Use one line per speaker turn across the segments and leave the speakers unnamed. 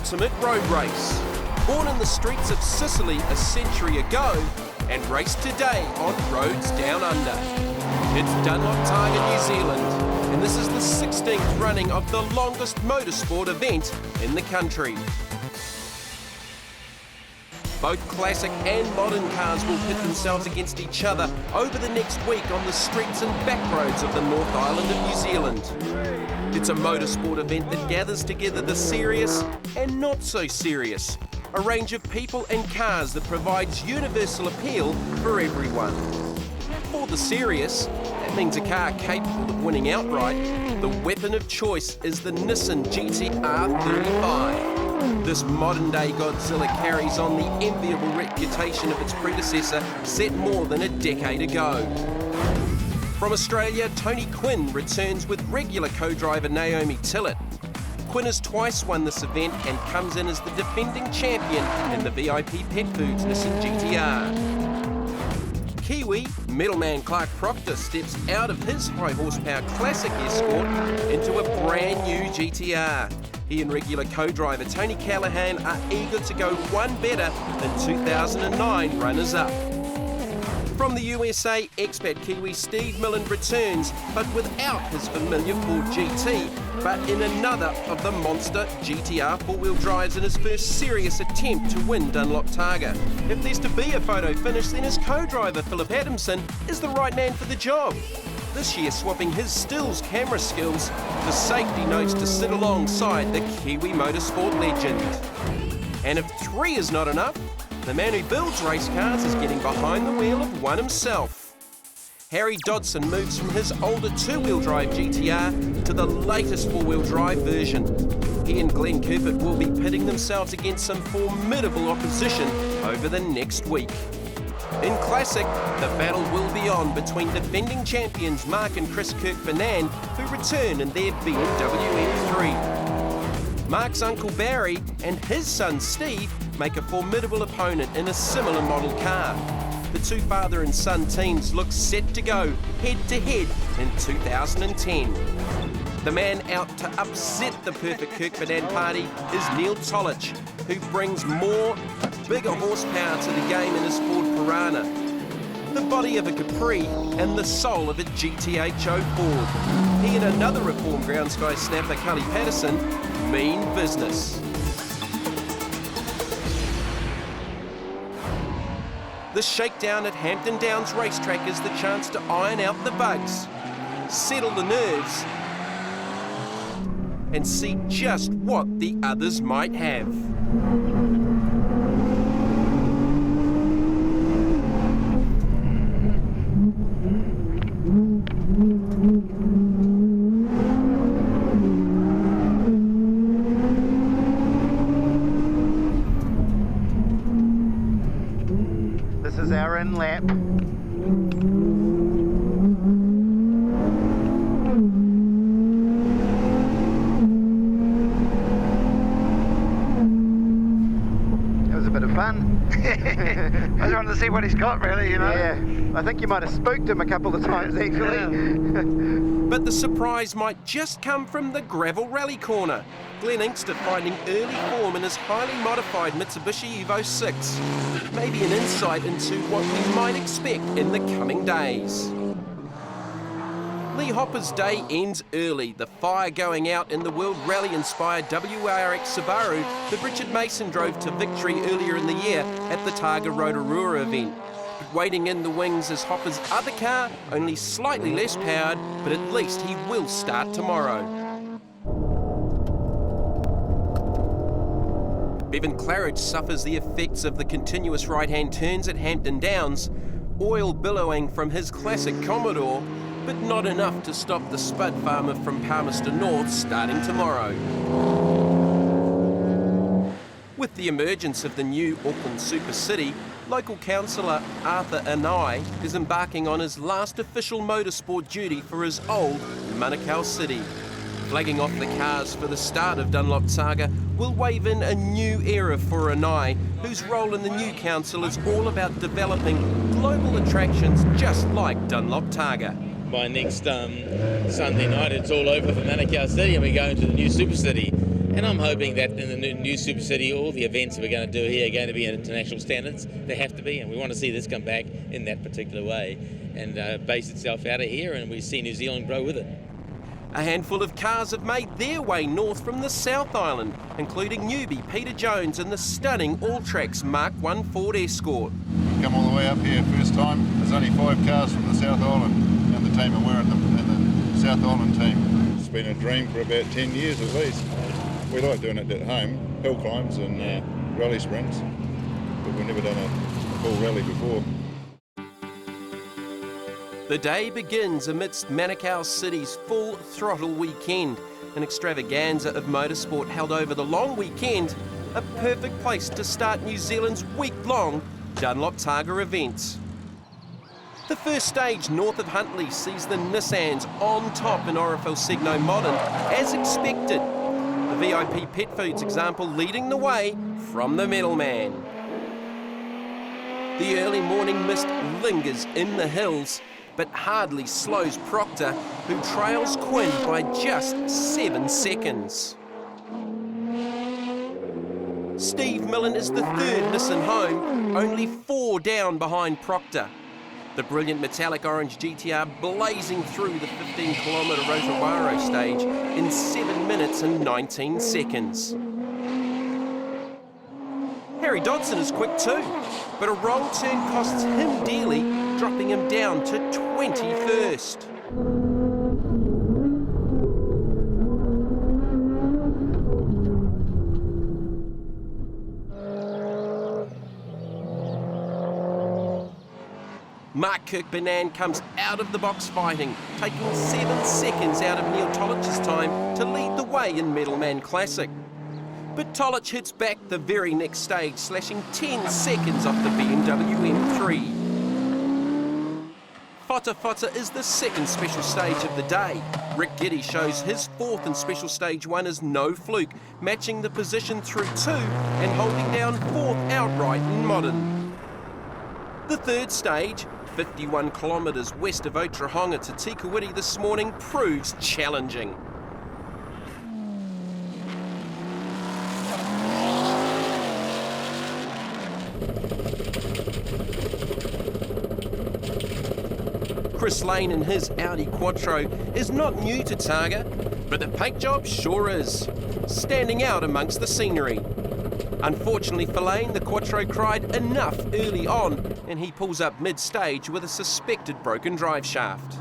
ultimate road race. Born in the streets of Sicily a century ago and raced today on roads down under. It's Targa New Zealand, and this is the 16th running of the longest motorsport event in the country. Both classic and modern cars will pit themselves against each other over the next week on the streets and back roads of the North Island of New Zealand. It's a motorsport event that gathers together the serious and not so serious, a range of people and cars that provides universal appeal for everyone. For the serious, that means a car capable of winning outright. The weapon of choice is the Nissan GT-R 35. This modern-day Godzilla carries on the enviable reputation of its predecessor set more than a decade ago. From Australia, Tony Quinn returns with regular co-driver Naomi Tillett. Quinn has twice won this event and comes in as the defending champion in the VIP Pet Foods Nissan GT-R. Kiwi middleman Clark Proctor steps out of his high-horsepower classic Escort into a brand new GT-R. He and regular co-driver Tony Callahan are eager to go one better than 2009 runners-up. From the USA, expat Kiwi Steve Millen returns, but without his familiar Ford GT, but in another of the monster GT-R four-wheel drives in his first serious attempt to win Dunlop Targa. If there's to be a photo finish, then his co-driver Philip Adamson is the right man for the job. This year swapping his stills camera skills for safety notes to sit alongside the Kiwi motorsport legend. And if 3 is not enough, the man who builds race cars is getting behind the wheel of one himself. Harry Dodson moves from his older two-wheel drive GT-R to the latest four-wheel drive version. He and Glenn Kirkwood will be pitting themselves against some formidable opposition over the next week. In Classic, the battle will be on between defending champions Mark and Chris Kirk-Fernand, who return in their BMW M3. Mark's uncle Barry and his son Steve make a formidable opponent in a similar model car. The two father and son teams look set to go head-to-head in 2010. The man out to upset the perfect Kirk-Fernand party is Neil Tolich, who brings more, bigger horsepower to the game in his Ford Piranha. The body of a Capri and the soul of a GTHO Ford. He and another reformed ground sky snapper, Cully Patterson, mean business. The shakedown at Hampton Downs racetrack is the chance to iron out the bugs, settle the nerves, and see just what the others might have.
This is our in lap. It was a bit of fun. I just wanted to see what he's got, really, you know. Yeah, I think you might have spooked him a couple of times, actually.
But the surprise might just come from the gravel rally corner. Glenn Inkster finding early form in his highly modified Mitsubishi Evo 6. Maybe an insight into what we might expect in the coming days. Lee Hopper's day ends early, the fire going out in the World Rally-inspired WRX Subaru that Richard Mason drove to victory earlier in the year at the Targa Rotorua event. But waiting in the wings is Hopper's other car, only slightly less powered, but at least he will start tomorrow. Bevan Claridge suffers the effects of the continuous right-hand turns at Hampton Downs, oil billowing from his classic Commodore, but not enough to stop the Spud farmer from Palmerston North starting tomorrow. With the emergence of the new Auckland Super City, local councillor Arthur Anai is embarking on his last official motorsport duty for his old Manukau City. Flagging off the cars for the start of Dunlop Targa will wave in a new era for Anai, whose role in the new council is all about developing global attractions just like Dunlop Targa.
By next Sunday night, it's all over for Manukau City and we're going to the new Super City. And I'm hoping that in the new Super City, all the events that we're going to do here are going to be at international standards. They have to be, and we want to see this come back in that particular way and base itself out of here, and we see New Zealand grow with it.
A handful of cars have made their way north from the South Island, including newbie Peter Jones and the stunning all-tracks Mark 1 Ford Escort.
We've come all the way up here first time. There's only 5 cars from the South Island and the team, and we're in the South Island team. It's been a dream for about 10 years at least. We like doing it at home, hill climbs and rally sprints, but we've never done a full rally before.
The day begins amidst Manukau City's full throttle weekend, an extravaganza of motorsport held over the long weekend, a perfect place to start New Zealand's week-long Dunlop Targa events. The first stage north of Huntly sees the Nissans on top in Orifel Signo Modern, as expected. The VIP Pet Foods example leading the way from the Middleman. The early morning mist lingers in the hills, but hardly slows Proctor, who trails Quinn by just 7 seconds. Steve Millen is the third Nissan home, only 4 down behind Proctor. The brilliant metallic orange GTR blazing through the 15-kilometre Rotowaro stage in 7 minutes and 19 seconds. Harry Dodson is quick too, but a wrong turn costs him dearly, dropping him down to 21st. Mark Kirkbanan comes out of the box fighting, taking 7 seconds out of Neil Tollich's time to lead the way in Middleman Classic. But Tolich hits back the very next stage, slashing 10 seconds off the BMW M3. Fota Fota is the second special stage of the day. Rick Giddy shows his 4th in special stage 1 is no fluke, matching the position through 2 and holding down 4th outright in Modern. The third stage, 51 kilometres west of Otahonga to Tikawiti this morning, proves challenging. Chris Lane in his Audi Quattro is not new to Targa, but the paint job sure is, standing out amongst the scenery. Unfortunately for Lane, the Quattro cried enough early on, and he pulls up mid-stage with a suspected broken drive shaft.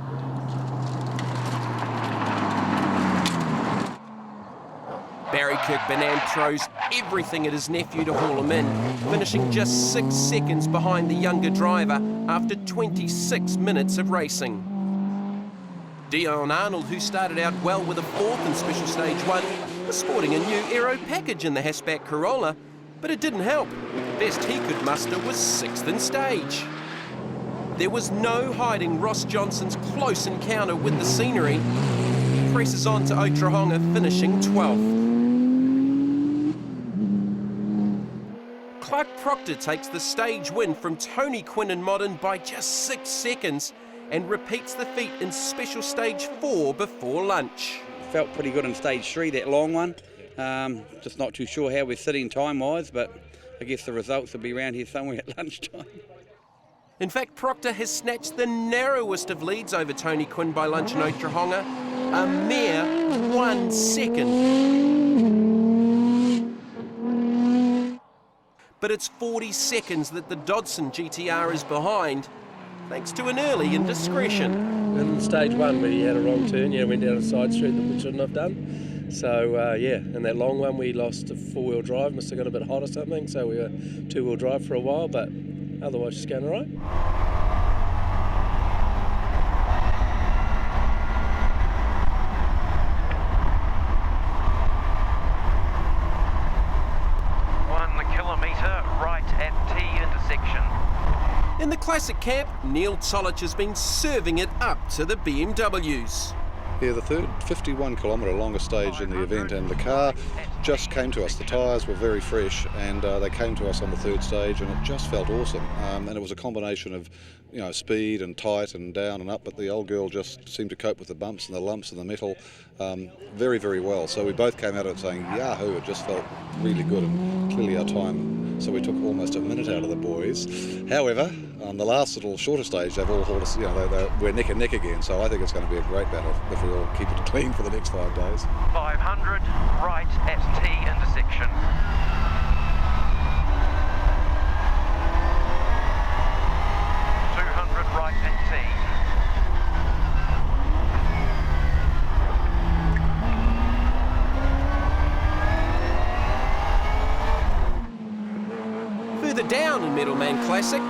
Barry Kirkbanan throws everything at his nephew to haul him in, finishing just 6 seconds behind the younger driver after 26 minutes of racing. Dion Arnold, who started out well with a 4th in special stage 1, was sporting a new aero package in the hatchback Corolla, but it didn't help. The best he could muster was 6th in stage. There was no hiding Ross Johnson's close encounter with the scenery. He presses on to Otahonga, finishing 12th. Clark Proctor takes the stage win from Tony Quinn in Modern by just 6 seconds and repeats the feat in special stage 4 before lunch.
Felt pretty good in stage 3, that long one. Just not too sure how we're sitting time-wise, but I guess the results will be around here somewhere at lunchtime.
In fact, Proctor has snatched the narrowest of leads over Tony Quinn by lunch in Otahonga, a mere 1 second. But it's 40 seconds that the Dodson GTR is behind, thanks to an early indiscretion.
In stage 1 we had a wrong turn, went down a side street that we shouldn't have done. So in that long one we lost a 4-wheel drive, must have got a bit hot or something, so we were 2-wheel drive for a while, but otherwise just going all right. In the classic camp, Neil Tolich has been serving it up to the BMWs.
Yeah, the third 51 kilometre longest stage in the event, and the car just came to us. The tyres were very fresh, and they came to us on the third stage, and it just felt awesome. And it was a combination of, you know, speed and tight and down and up, but the old girl just seemed to cope with the bumps and the lumps and the metal very, very well. So we both came out of it saying, yahoo, it just felt really good, and clearly our time, so we took almost a minute out of the boys. However, on the last little shorter stage, they've all hauled us, you know, we're neck and neck again, so I think it's going to be a great battle if we all keep it clean for the next 5 days.
500 right at T intersection. 200 right at T.
Further down in Middleman Classic,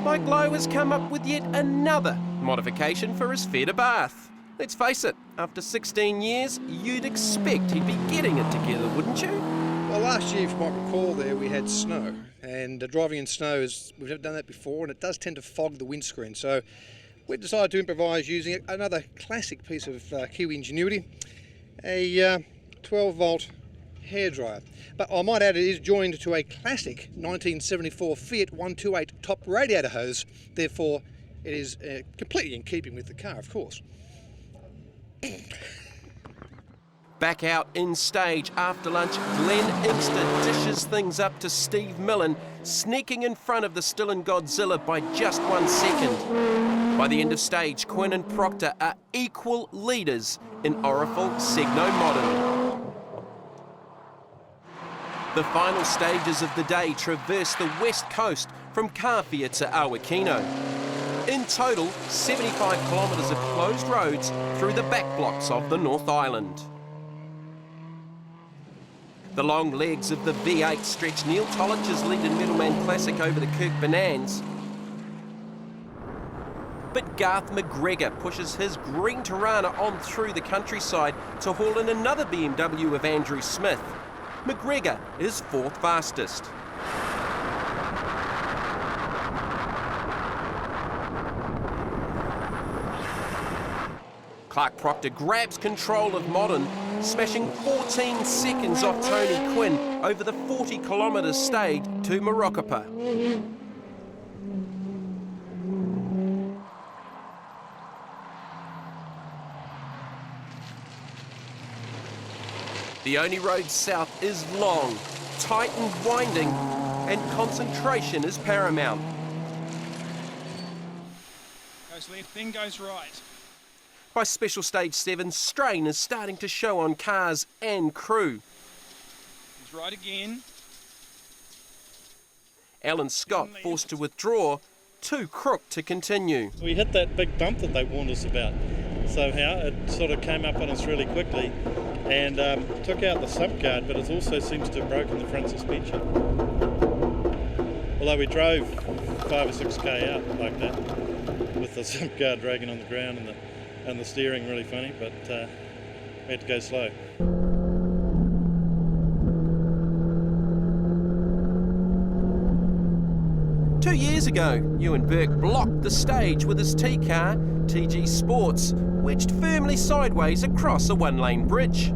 Mike Lowe has come up with yet another modification for his Feta Bath. Let's face it, after 16 years, you'd expect he'd be getting it together, wouldn't you?
Well, last year, if you might recall there, we had snow, and driving in snow, we've never done that before, and it does tend to fog the windscreen. So we decided to improvise using another classic piece of Kiwi ingenuity, a 12-volt hairdryer. But I might add, it is joined to a classic 1974 Fiat 128 top radiator hose. Therefore, it is completely in keeping with the car, of course.
Back out in stage after lunch, Glenn Inkster dishes things up to Steve Millen, sneaking in front of the Stillen Godzilla by just 1 second. By the end of stage, Quinn and Proctor are equal leaders in Orifel Segno Modern. The final stages of the day traverse the west coast from Kawhia to Awakino. In total, 75 kilometres of closed roads through the back blocks of the North Island. The long legs of the V8 stretch Neil Tollich's lead in Middleman Classic over the Kirk Bonanz. But Garth McGregor pushes his green Tirana on through the countryside to haul in another BMW of Andrew Smith. McGregor is fourth fastest. Clark Proctor grabs control of Modern, smashing 14 seconds off Tony Quinn over the 40 kilometre stage to Moroccopa. The only road south is long, tight and winding, and concentration is paramount.
Goes left, then goes right.
By special stage 7, strain is starting to show on cars and crew.
He's right again.
Alan Scott forced to withdraw, too crook to continue.
We hit that big bump that they warned us about. Somehow it sort of came up on us really quickly and took out the sump guard, but it also seems to have broken the front suspension. Although we drove 5 or 6k out like that, with the sump guard dragging on the ground and the steering really funny, but we had to go slow.
Two years ago, Ewan Burke blocked the stage with his T-car, TG Sports, wedged firmly sideways across a one-lane bridge.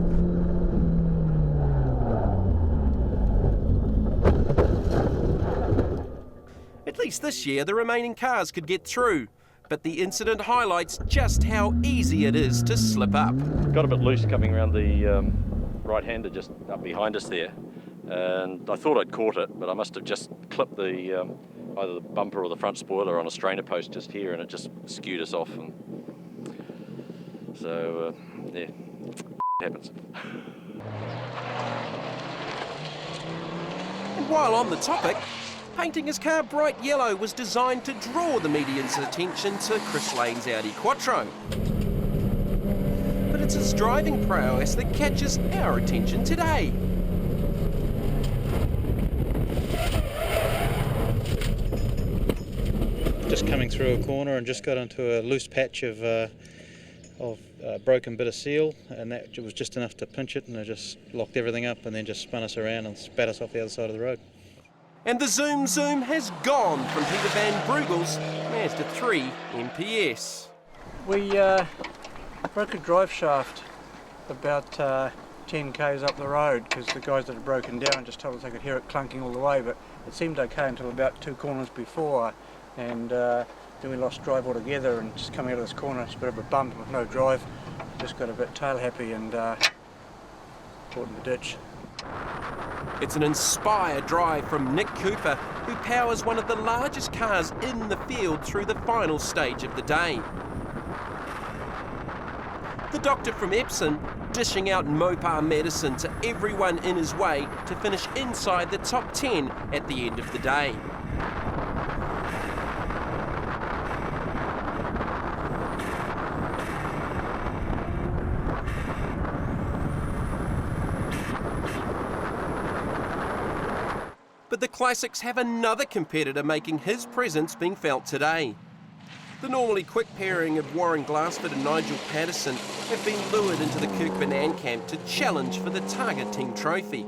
At least this year, the remaining cars could get through, but the incident highlights just how easy it is to slip up.
Got a bit loose coming around the right-hander just up behind us there, and I thought I'd caught it, but I must have just clipped the either the bumper or the front spoiler on a strainer post just here, and it just skewed us off. And so, yeah, it happens.
And while on the topic, painting his car bright yellow was designed to draw the media's attention to Chris Lane's Audi Quattro. But it's his driving prowess that catches our attention today.
Just coming through a corner and just got into a loose patch of broken bit of seal, and that was just enough to pinch it, and it just locked everything up and then just spun us around and spat us off the other side of the road.
And the Zoom Zoom has gone from Peter Van Bruegel's Mazda 3 MPS.
We Broke a drive shaft about 10 k's up the road because the guys that had broken down just told us they could hear it clunking all the way, but it seemed okay until about 2 corners before, and then we lost drive altogether, and just coming out of this corner it's a bit of a bump with no drive. Just got a bit tail happy and caught in the ditch.
It's an inspired drive from Nick Cooper, who powers one of the largest cars in the field through the final stage of the day. The doctor from Epsom dishing out Mopar medicine to everyone in his way to finish inside the top 10 at the end of the day. But the Classics have another competitor making his presence being felt today. The normally quick pairing of Warren Glassford and Nigel Patterson have been lured into the Kirkbannan camp to challenge for the Targa team trophy.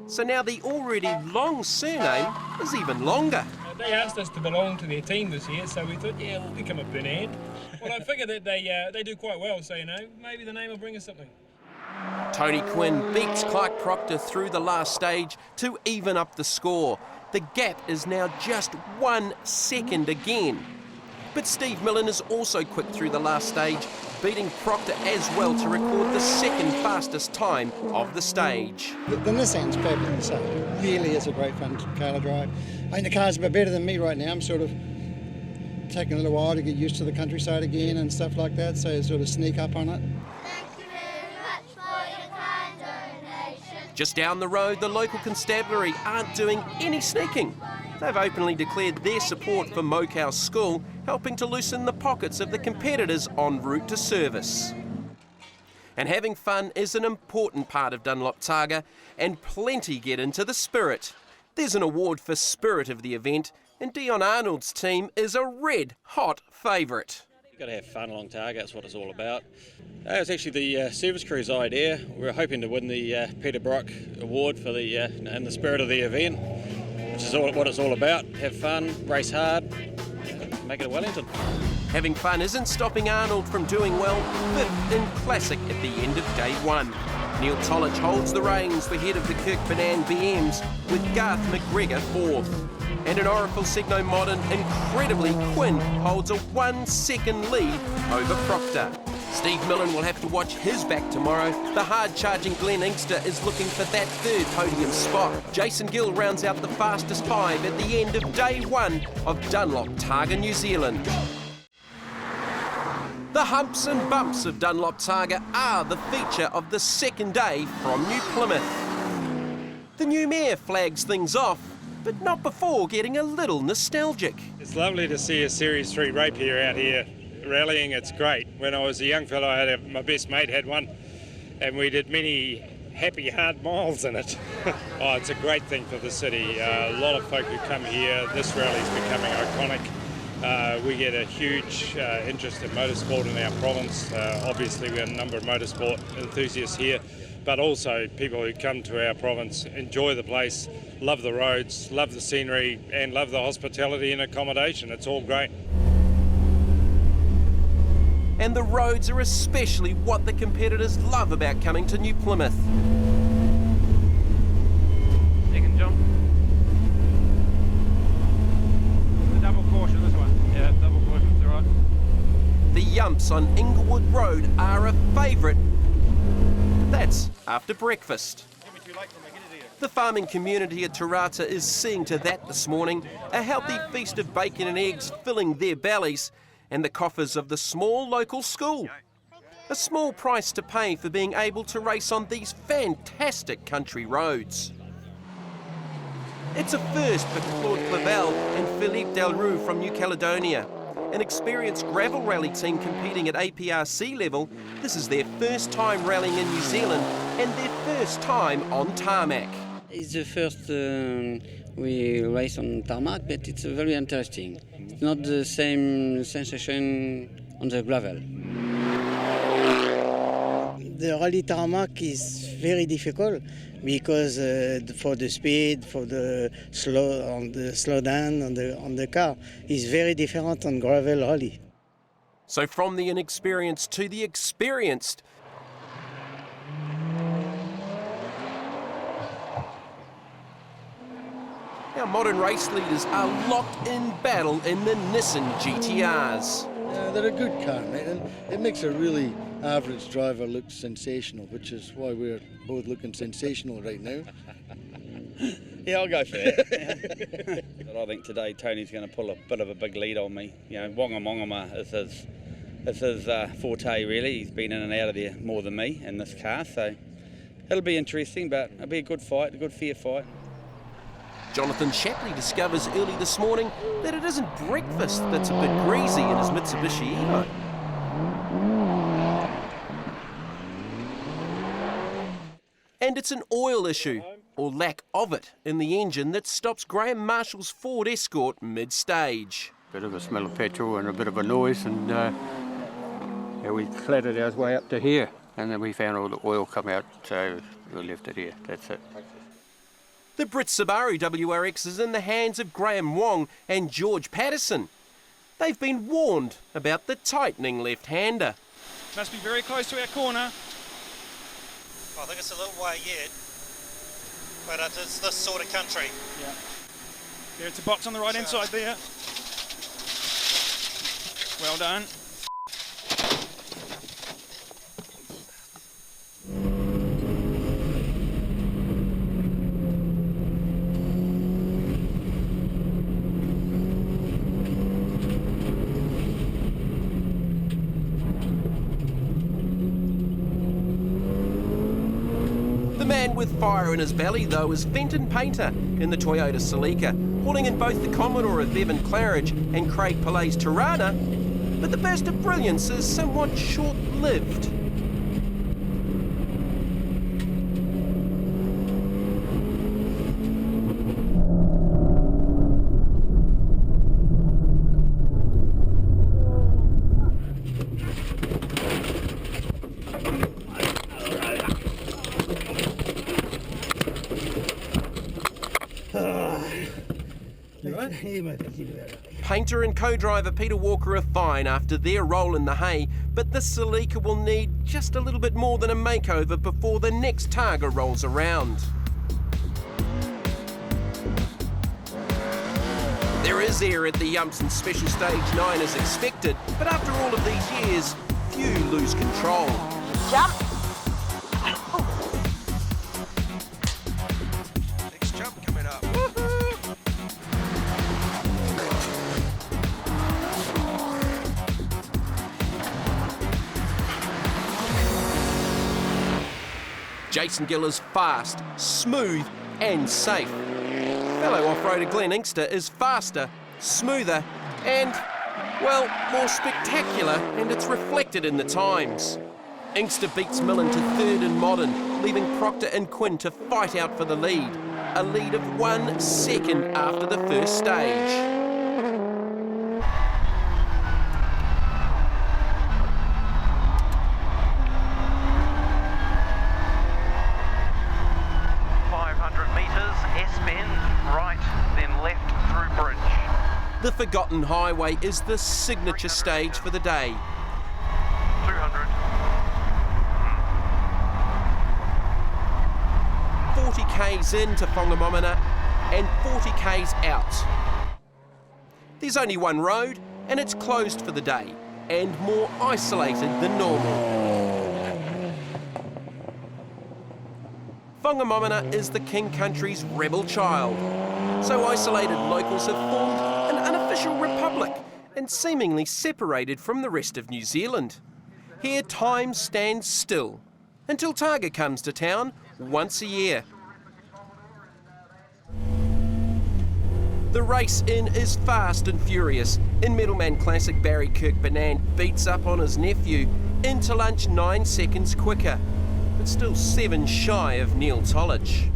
So now the already long surname is even longer.
They asked us to belong to their team this year, so we thought, yeah, we'll become a Bannan. Well, I figure that they do quite well, so, you know, maybe the name will bring us something.
Tony Quinn beats Clark Proctor through the last stage to even up the score. The gap is now just 1 second again. But Steve Millen is also quick through the last stage, beating Proctor as well to record the second fastest time of the stage.
The Nissan's fabulous, so it really is a great fun car to drive. I think the car's a bit better than me right now. I'm sort of taking a little while to get used to the countryside again and stuff like that, so sort of sneak up on it.
Just down the road, the local constabulary aren't doing any sneaking. They've openly declared their support for Mokau School, helping to loosen the pockets of the competitors en route to service. And having fun is an important part of Dunlop Targa, and plenty get into the spirit. There's an award for spirit of the event, and Dion Arnold's team is a red-hot favourite.
You've got to have fun along Targa, that's what it's all about. It was actually the service crew's idea. We were hoping to win the Peter Brock Award for in the spirit of the event, which is what it's all about. Have fun, race hard, make it a Wellington.
Having fun isn't stopping Arnold from doing well, 5th in Classic at the end of day 1. Neil Tolich holds the reins for head of the Kirkbannan BMs, with Garth McGregor 4th. And in Oracle Signo Modern, incredibly, Quinn holds a 1 second lead over Proctor. Steve Millen will have to watch his back tomorrow. The hard-charging Glenn Inkster is looking for that 3rd podium spot. Jason Gill rounds out the fastest 5 at the end of day 1 of Dunlop Targa New Zealand. The humps and bumps of Dunlop Targa are the feature of the second day from New Plymouth. The new mayor flags things off, but not before getting a little nostalgic.
It's lovely to see a Series 3 rapier out here rallying. It's great. When I was a young fellow, my best mate had one, and we did many happy hard miles in it. Oh, it's a great thing for the city. A lot of folk who come here, this rally's becoming iconic. We get a huge interest in motorsport in our province. Obviously, we have a number of motorsport enthusiasts here, but also people who come to our province enjoy the place, love the roads, love the scenery, and love the hospitality and accommodation. It's all great.
And the roads are especially what the competitors love about coming to New Plymouth.
Second jump. Double caution this one. Yeah, double caution's all right.
The yumps on Inglewood Road are a favourite. That's after breakfast. The farming community at Tarata is seeing to that this morning, a healthy feast of bacon and eggs filling their bellies, and the coffers of the small local school. A small price to pay for being able to race on these fantastic country roads. It's a first for Claude Clavel and Philippe Delroux from New Caledonia. An experienced gravel rally team competing at APRC level, this is their first time rallying in New Zealand and their first time on tarmac.
It's the first we race on tarmac, but it's very interesting. It's not the same sensation on the gravel.
The rally tarmac is very difficult because for the speed, for the slow down on the car is very different on gravel rally.
So from the inexperienced to the experienced, our modern race leaders are locked in battle in the Nissan GTRs.
Yeah, they're a good car, mate, and it makes a really average driver look sensational, which is why we're both looking sensational right now.
Yeah, I'll go for that. But I think today Tony's going to pull a bit of a big lead on me. You know, Wongama is his forte, really. He's been in and out of there more than me in this car, so it'll be interesting, but it'll be a good fight, a good fair fight.
Jonathan Shapley discovers early this morning that it isn't breakfast that's a bit greasy in his Mitsubishi Evo. And it's an oil issue, or lack of it, in the engine that stops Graham Marshall's Ford Escort mid-stage.
Bit of a smell of petrol and a bit of a noise, and we clattered our way up to here, and then we found all the oil come out, so we left it here. That's it.
The Brit Subaru WRX is in the hands of Graham Wong and George Patterson. They've been warned about the tightening left-hander.
Must be very close to our corner.
I think it's a little way yet, but it's this sort of country.
Yeah. There, it's a box on the right-hand side there. Well done.
The man with fire in his belly, though, is Fenton Painter in the Toyota Celica, hauling in both the Commodore of Bevan Claridge and Craig Pillai's Tirana, but the burst of brilliance is somewhat short-lived. Painter and co-driver Peter Walker are fine after their roll in the hay, but the Celica will need just a little bit more than a makeover before the next Targa rolls around. There is air at the Yumps in Special Stage 9 as expected, but after all of these years, few lose control.
Jump! Next jump coming up.
Jason Gill is fast, smooth and safe. Fellow off-roader Glenn Inkster is faster, smoother and, well, more spectacular, and it's reflected in the times. Inkster beats Millen to third in modern, leaving Proctor and Quinn to fight out for the lead. A lead of 1 second after the first stage. The Forgotten Highway is the signature stage for the day.
200.
40 k's into Whangamomana and 40 k's out. There's only one road and it's closed for the day and more isolated than normal. Whangamomana is the King Country's rebel child. So isolated locals have formed an unofficial republic and seemingly separated from the rest of New Zealand. Here time stands still until Targa comes to town once a year. The race in is fast and furious. In Middleman Classic, Barry Kirkbanand beats up on his nephew into lunch 9 seconds quicker, but still 7 shy of Neil Tollidge.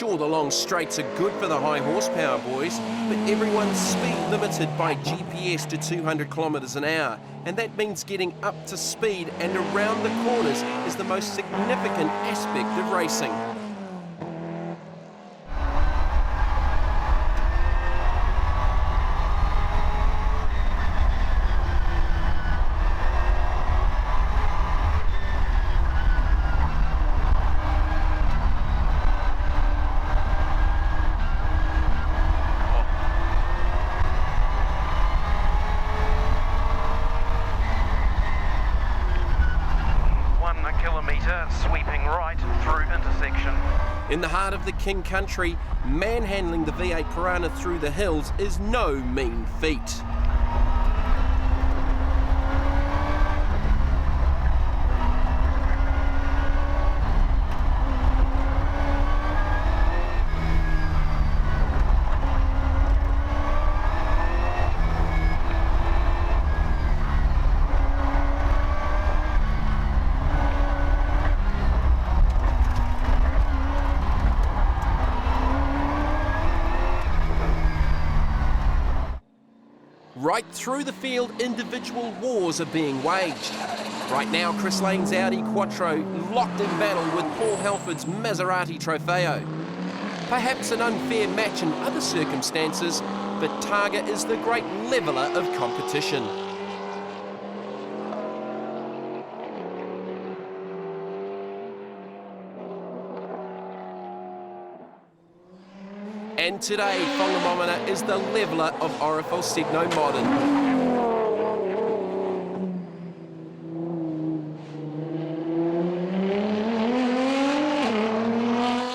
Sure, the long straights are good for the high horsepower boys, but everyone's speed limited by GPS to 200 kilometres an hour, and that means getting up to speed and around the corners is the most significant aspect of racing.
Sweeping right through intersection.
In the heart of the King Country, manhandling the V8 Piranha through the hills is no mean feat. Right through the field, individual wars are being waged. Right now, Chris Lane's Audi Quattro locked in battle with Paul Halford's Maserati Trofeo. Perhaps an unfair match in other circumstances, but Targa is the great leveller of competition. And today, Whangamomana is the leveller of Orifel Signo Modern.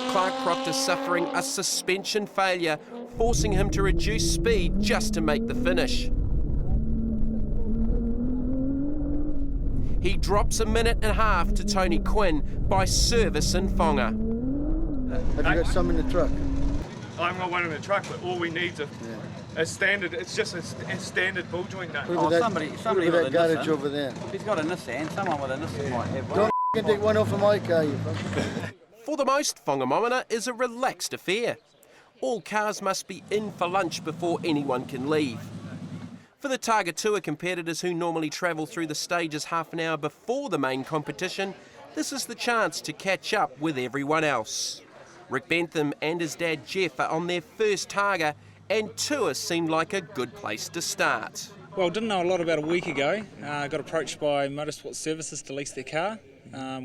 Clark Proctor suffering a suspension failure, forcing him to reduce speed just to make the finish. He drops a minute and a half to Tony Quinn by service in Whanga.
Have you got some in the truck?
I haven't got one in the truck, but all we need is a standard. It's just a standard ball joint nut.
Somebody
with
with
that
a
garage
Nissan.
over there.
If he's got a Nissan, someone with a Nissan might have one.
Don't take one off of my car, you fuck.
For the most, Whangamomana is a relaxed affair. All cars must be in for lunch before anyone can leave. For the Targa Tour competitors who normally travel through the stages half an hour before the main competition, this is the chance to catch up with everyone else. Rick Bentham and his dad Jeff are on their first Targa, and Tour seemed like a good place to start.
Well, didn't know a lot about a week ago. Got approached by Motorsport Services to lease their car.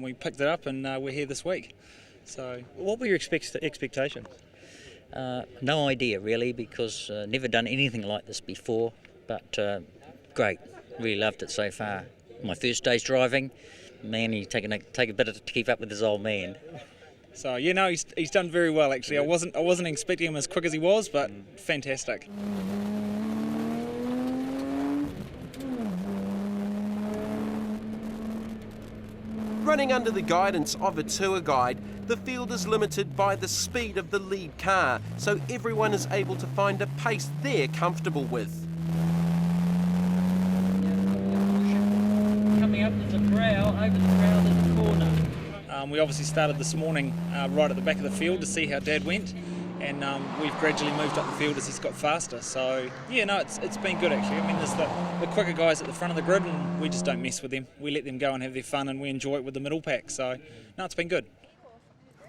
We picked it up and we're here this week. So,
what were your expectations? No idea really, because never done anything like this before. But great, really loved it so far. My first day's driving, man, he's take a bit to keep up with his old man.
So he's done very well actually. I wasn't expecting him as quick as he was, but fantastic.
Running under the guidance of a tour guide, the field is limited by the speed of the lead car, so everyone is able to find a pace they're comfortable with.
Coming up, there's a brow, over the brow there's a corner.
We obviously started this morning right at the back of the field to see how Dad went, and we've gradually moved up the field as he's got faster. So yeah, no, it's been good actually. I mean, there's the quicker guys at the front of the grid, and we just don't mess with them. We let them go and have their fun, and we enjoy it with the middle pack. So no, it's been good.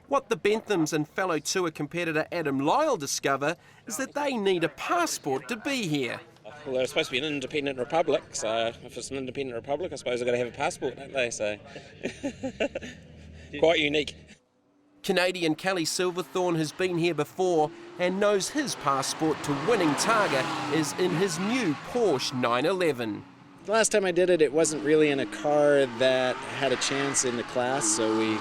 What the Benthams and fellow tour competitor Adam Lyle discover is that they need a passport to be here.
Well, they're supposed to be an independent republic, so if it's an independent republic, I suppose they've got to have a passport, don't they? So quite unique.
Canadian Kelly Silverthorne has been here before and knows his passport to winning Targa is in his new Porsche 911.
The last time I did it, it wasn't really in a car that had a chance in the class, so we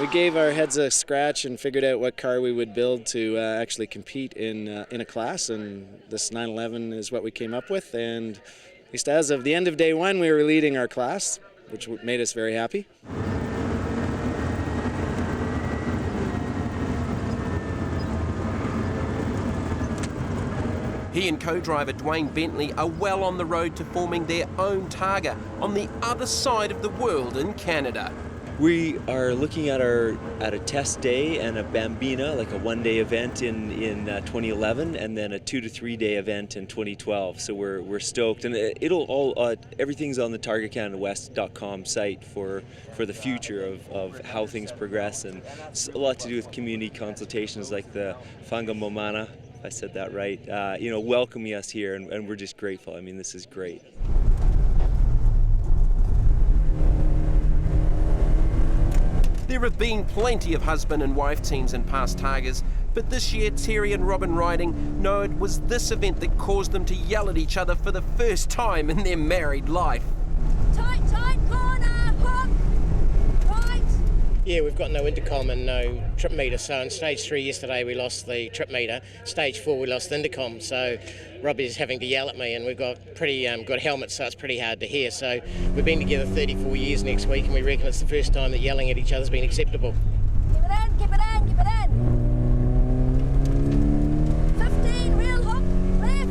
gave our heads a scratch and figured out what car we would build to actually compete in a class, and this 911 is what we came up with, and at least as of the end of day one, we were leading our class, which made us very happy.
He and co-driver Dwayne Bentley are well on the road to forming their own Targa on the other side of the world in Canada.
We are looking at a test day and a Bambina, like a one-day event in 2011, and then a 2 to 3 day event in 2012. So we're stoked, and it'll all everything's on the targacanadawest.com site for the future of how things progress, and it's a lot to do with community consultations like the Whangamomana, if I said that right. Welcoming us here, and we're just grateful. I mean, this is great.
There have been plenty of husband and wife teams in past Targas, but this year Terry and Robin riding know it was this event that caused them to yell at each other for the first time in their married life.
Tight, corner, hook, right.
Yeah, we've got no intercom and no trip meter, so in stage 3 yesterday we lost the trip meter, stage 4 we lost the intercom, so Robbie's having to yell at me, and we've got pretty good helmets, so it's pretty hard to hear. So we've been together 34 years next week, and we reckon it's the first time that yelling at each other's been acceptable.
Keep it in, keep it in, keep it in. 15, real hook, left.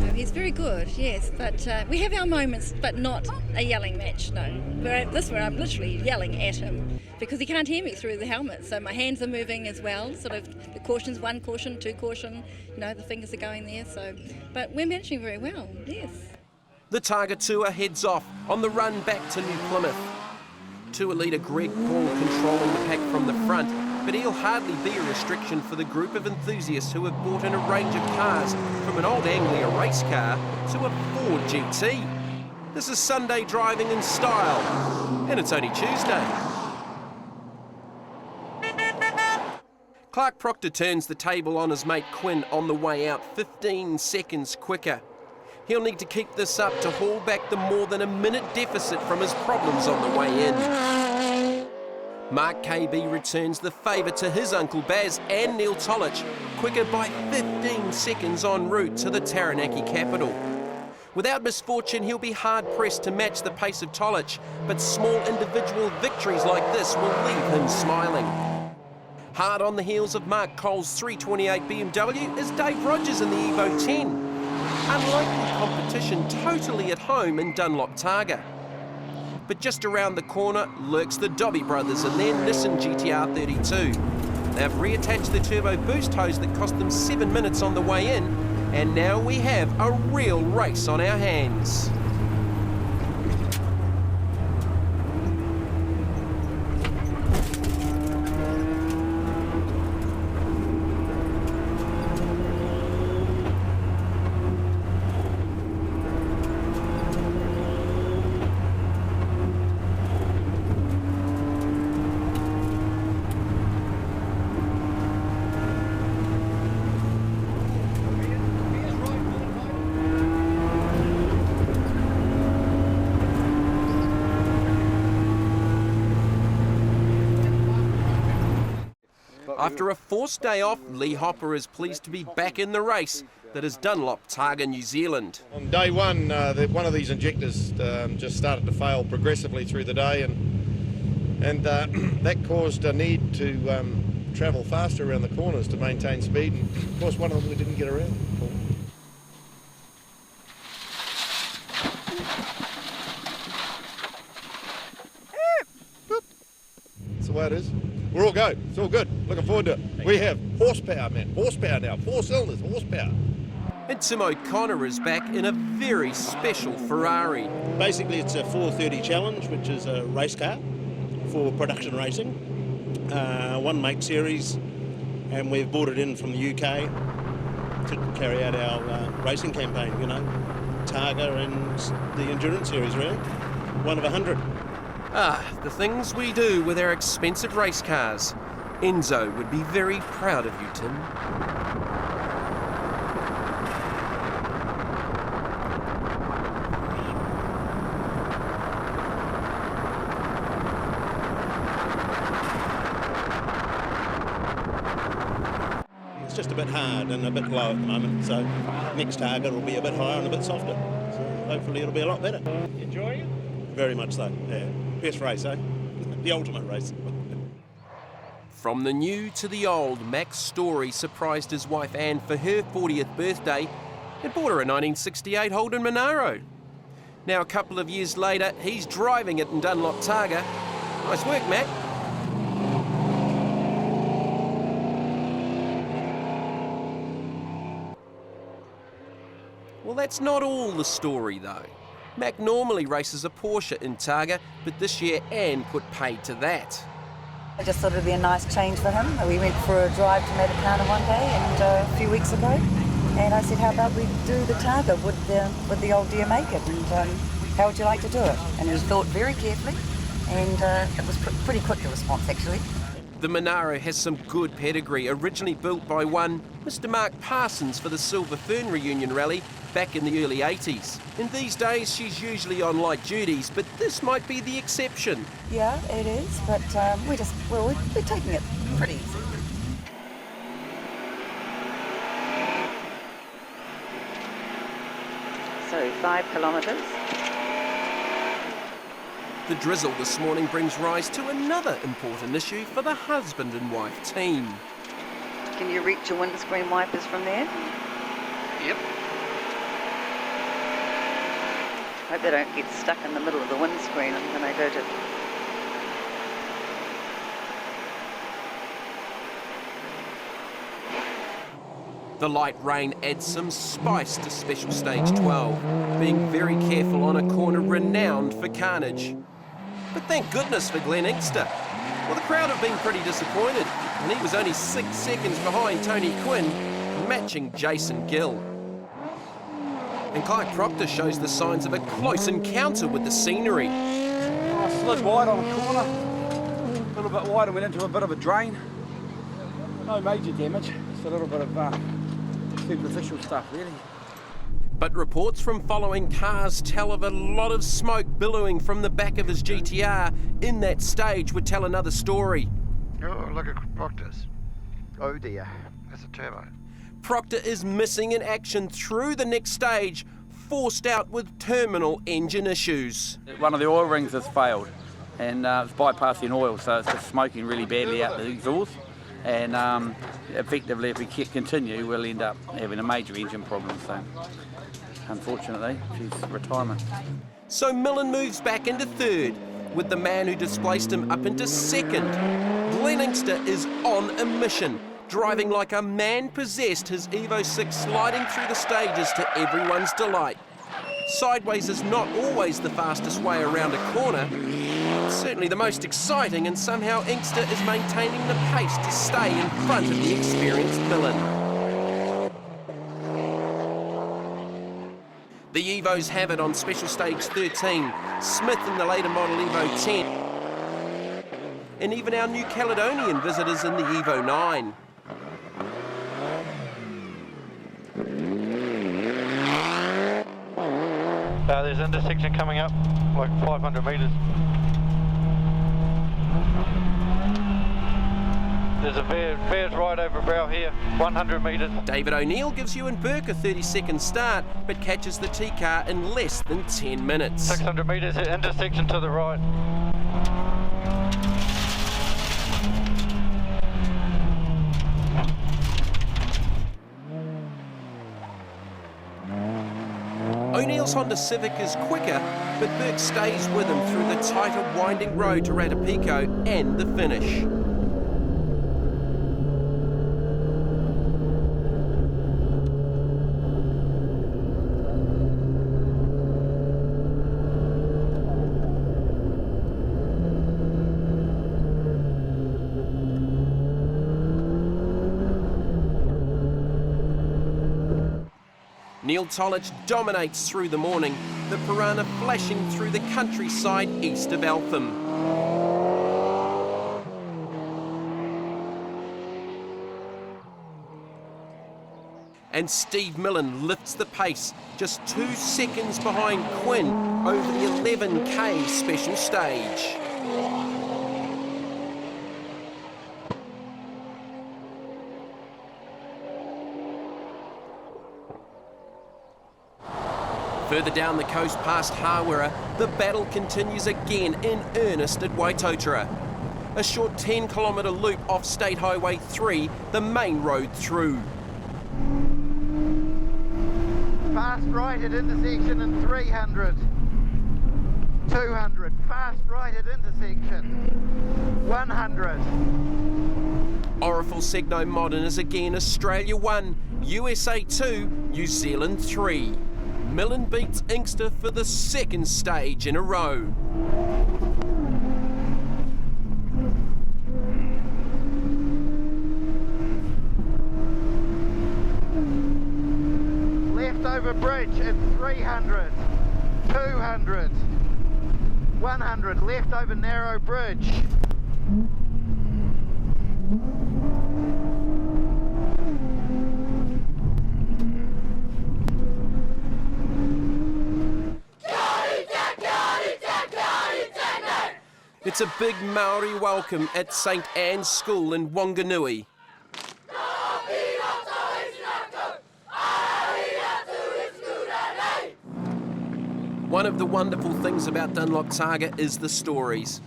No, he's very good, yes, but we have our moments, but not a yelling match, no. We're at this where I'm literally yelling at him because he can't hear me through the helmet, so my hands are moving as well, sort of the cautions, 1 caution, 2 caution, the fingers are going there, so, but we're managing very well, yes.
The Targa Tour heads off on the run back to New Plymouth. Tour leader Greg Paul controlling the pack from the front, but he'll hardly be a restriction for the group of enthusiasts who have bought in a range of cars, from an old Anglia race car to a Ford GT. This is Sunday driving in style, and it's only Tuesday. Clark Proctor turns the table on his mate Quinn on the way out 15 seconds quicker. He'll need to keep this up to haul back the more than a minute deficit from his problems on the way in. Mark KB returns the favour to his Uncle Baz and Neil Tolich, quicker by 15 seconds en route to the Taranaki capital. Without misfortune, he'll be hard-pressed to match the pace of Tolich, but small individual victories like this will leave him smiling. Hard on the heels of Mark Cole's 328 BMW is Dave Rogers in the Evo 10. Unlikely competition totally at home in Dunlop Targa. But just around the corner lurks the Dobby brothers and their Nissan GTR 32. They've reattached the turbo boost hose that cost them 7 minutes on the way in, and now we have a real race on our hands. After a forced day off, Lee Hopper is pleased to be back in the race that is Dunlop Targa New Zealand.
On day one, one of these injectors just started to fail progressively through the day, and that caused a need to travel faster around the corners to maintain speed, and of course one of them we didn't get around. That's the way it is. We're all go. It's all good. Looking forward to it. We have horsepower, man. Horsepower now. 4 cylinders, horsepower.
And Tim O'Connor is back in a very special Ferrari.
Basically, it's a 430 Challenge, which is a race car for production racing. 1 make series, and we've brought it in from the UK to carry out our racing campaign, Targa and the Endurance Series, really. 1 of 100.
The things we do with our expensive race cars. Enzo would be very proud of you, Tim.
It's just a bit hard and a bit low at the moment, so next target will be a bit higher and a bit softer. So hopefully it'll be a lot better.
Enjoying it?
Very much so, yeah. Best race, eh? The ultimate race.
From the new to the old, Max Story surprised his wife Anne for her 40th birthday and bought her a 1968 Holden Monaro. Now, a couple of years later, he's driving it in Dunlop Targa, Nice work, Matt. Well, that's not all the story, though. Mac normally races a Porsche in Targa, but this year Anne put paid to that.
I just thought it'd be a nice change for him. We went for a drive to Medicana one day and a few weeks ago, and I said, how about we do the Targa? Would the old dear make it? And how would you like to do it? And he thought very carefully, and it was pretty quick, the response, actually.
The Monaro has some good pedigree, originally built by one Mr. Mark Parsons for the Silver Fern Reunion Rally back in the early 80s. In these days, she's usually on light duties, but this might be the exception.
Yeah, it is, but we're taking it pretty easy. So 5 kilometres.
The drizzle this morning brings rise to another important issue for the husband and wife team.
Can you reach your windscreen wipers from there?
Yep.
Hope they don't get stuck in the middle of the windscreen when I go to...
The light rain adds some spice to Special Stage 12, being very careful on a corner renowned for carnage. But thank goodness for Glenn Inkster. Well, the crowd have been pretty disappointed, and he was only 6 seconds behind Tony Quinn, matching Jason Gill. And Clyde Proctor shows the signs of a close encounter with the scenery.
I slid wide on a corner, a little bit wide, and went into a bit of a drain. No major damage, just a little bit of superficial stuff, really.
But reports from following cars tell of a lot of smoke billowing from the back of his GTR in that stage would tell another story.
Oh, look at Proctor's. Oh dear, that's a turbo.
Proctor is missing in action through the next stage, forced out with terminal engine issues.
One of the oil rings has failed, and it's bypassing oil, so it's just smoking really badly out the exhaust. And effectively, if we continue, we'll end up having a major engine problem. So, unfortunately, she's retirement.
So Millen moves back into third, with the man who displaced him up into second. Glenn Inkster is on a mission, driving like a man possessed, his Evo 6 sliding through the stages to everyone's delight. Sideways is not always the fastest way around a corner. It's certainly the most exciting, and somehow Inkster is maintaining the pace to stay in front of the experienced Millen. The Evos have it on Special Stage 13, Smith in the later model Evo 10, and even our New Caledonian visitors in the Evo 9.
There's an intersection coming up, like 500 metres. There's a Bears right over brow here, 100 metres.
David O'Neill gives you and Burke a 30-second start, but catches the T-car in less than 10 minutes.
600 metres, intersection to the right.
O'Neill's Honda Civic is quicker, but Burke stays with him through the tighter winding road to Ratapico and the finish. Neil Tolich dominates through the morning, the Piranha flashing through the countryside east of Eltham. And Steve Millen lifts the pace, just 2 seconds behind Quinn over the 11K special stage. Further down the coast past Hawera, the battle continues again in earnest at Waitotara. A short 10-kilometre loop off State Highway 3, the main road through.
Fast right at intersection in 300. 200, fast right at intersection. 100.
Orifel Segno Modern is again Australia 1, USA 2, New Zealand 3. Millen beats Inkster for the second stage in a row.
Left over bridge at 300. 200. 100, left over narrow bridge.
It's a big Maori welcome at St Anne's School in Wanganui. One of the wonderful things about Dunlop Targa is the stories.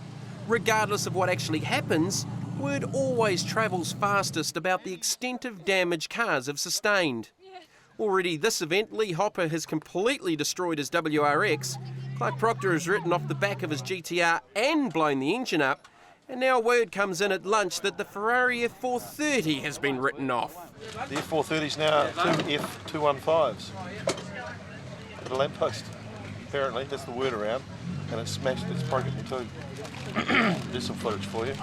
Regardless of what actually happens, word always travels fastest about the extent of damage cars have sustained. Already this event, Lee Hopper has completely destroyed his WRX, Clive Proctor has written off the back of his GTR and blown the engine up, and now word comes in at lunch that the Ferrari F430 has been written off.
The F430's now two F215s. At a lamppost, apparently, that's the word around, and it's smashed, it's broken in two. There's some footage for you.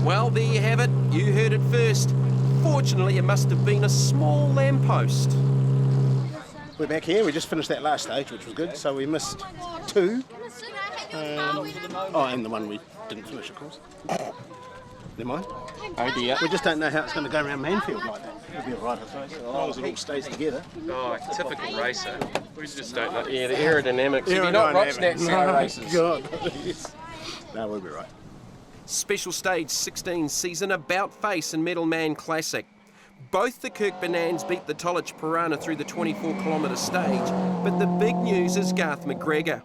Well, there you have it, you heard it first. Fortunately, it must have been a small lamppost.
We're back here, we just finished that last stage, which was good, so we missed two. And the one we didn't finish, of course. Never mind.
Oh dear.
We just don't know how it's going to go around Manfield like that. It'll be all right, I suppose, as long as it all stays together.
Oh, typical racer. We just don't know. Yeah, the aerodynamics. You're not Rocksnats racers.
God, yes. No, we'll be right.
Special Stage 16 sees an about-face and Metalman Classic. Both the Kirkbanans beat the Tolich Piranha through the 24-kilometre stage, but the big news is Garth McGregor.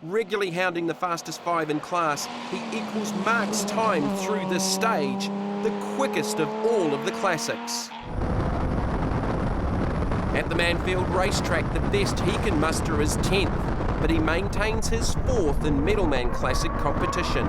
Regularly hounding the fastest 5 in class, he equals Mark's time through this stage, the quickest of all of the classics. At the Manfield racetrack, the best he can muster is 10th, but he maintains his 4th in Metalman Classic competition.